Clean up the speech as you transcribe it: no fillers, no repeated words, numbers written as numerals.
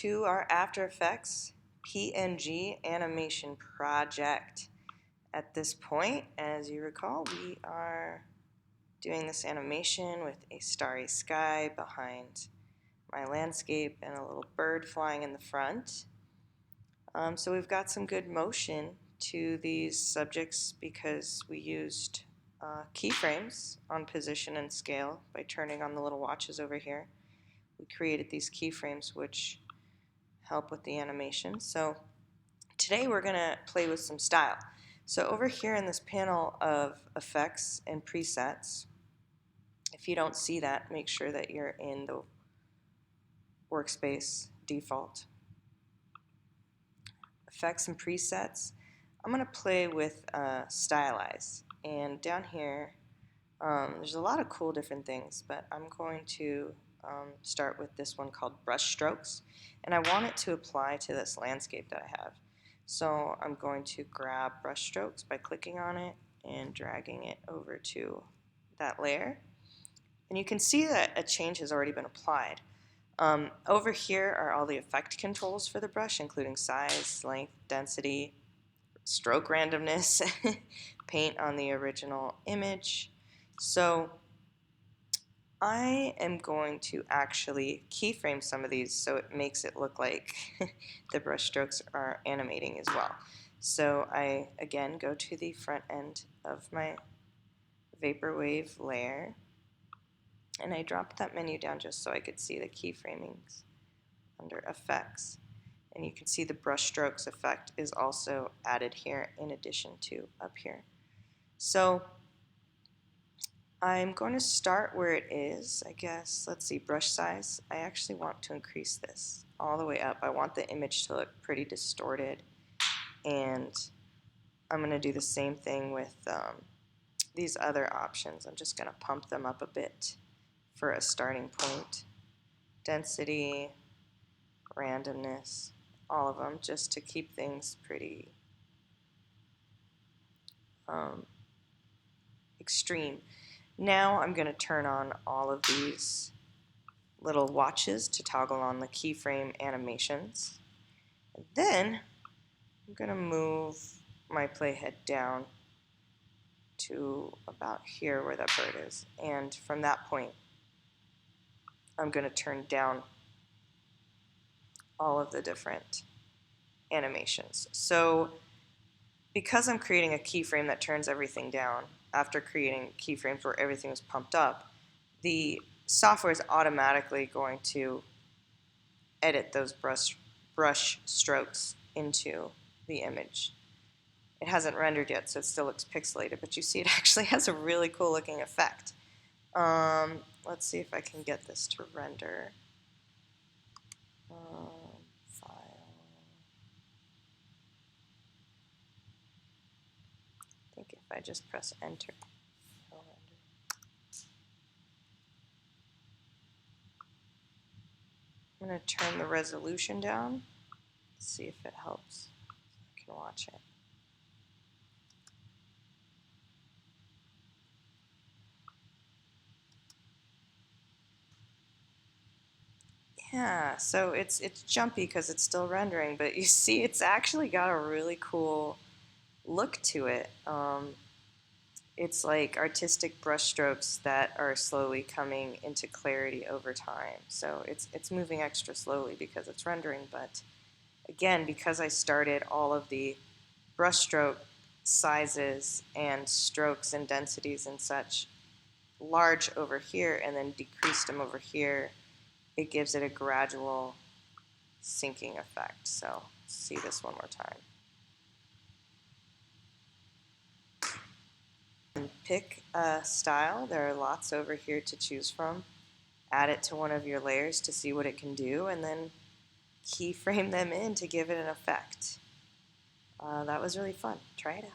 To our After Effects PNG animation project. At this point, as you recall, we are doing this animation with a starry sky behind my landscape and a little bird flying in the front. So we've got some good motion to these subjects because we used keyframes on position and scale by turning on the little watches over here. We created these keyframes which help with the animation. So today we're going to play with some style. So over here in this panel of effects and presets, if you don't see that, make sure that you're in the workspace default. Effects and presets, I'm going to play with Stylize. And down here, there's a lot of cool different things, but I'm going to start with this one called brush strokes, and I want it to apply to this landscape that I have. So I'm going to grab brush strokes by clicking on it and dragging it over to that layer, and you can see that a change has already been applied. Over here are all the effect controls for the brush, including size, length, density, stroke randomness, paint on the original image. So I am going to actually keyframe some of these so it makes it look like the brush strokes are animating as well. So I again go to the front end of my vaporwave layer and I dropped that menu down just so I could see the keyframings under effects. And you can see the brush strokes effect is also added here in addition to up here. So I'm going to start where it is, I guess. Let's see, brush size. I actually want to increase this all the way up. I want the image to look pretty distorted. And I'm going to do the same thing with these other options. I'm just going to pump them up a bit for a starting point. Density, randomness, all of them, just to keep things pretty extreme. Now I'm going to turn on all of these little watches to toggle on the keyframe animations. And then I'm going to move my playhead down to about here where that bird is. And from that point, I'm going to turn down all of the different animations. So because I'm creating a keyframe that turns everything down, after creating keyframes where everything was pumped up, the software is automatically going to edit those brush strokes into the image. It hasn't rendered yet, so it still looks pixelated, but you see it actually has a really cool looking effect. Let's see if I can get this to render. File. I think if I just press enter, it'll render. I'm going to turn the resolution down, see if it helps. I can watch it. Yeah, so it's jumpy because it's still rendering, but you see it's actually got a really cool look to it. It's like artistic brushstrokes that are slowly coming into clarity over time. So it's moving extra slowly because it's rendering, but again, because I started all of the brushstroke sizes and strokes and densities and such large over here and then decreased them over here, it gives it a gradual sinking effect. So let's see this one more time. And pick a style. There are lots over here to choose from. Add it to one of your layers to see what it can do, and then keyframe them in to give it an effect. That was really fun. Try it out.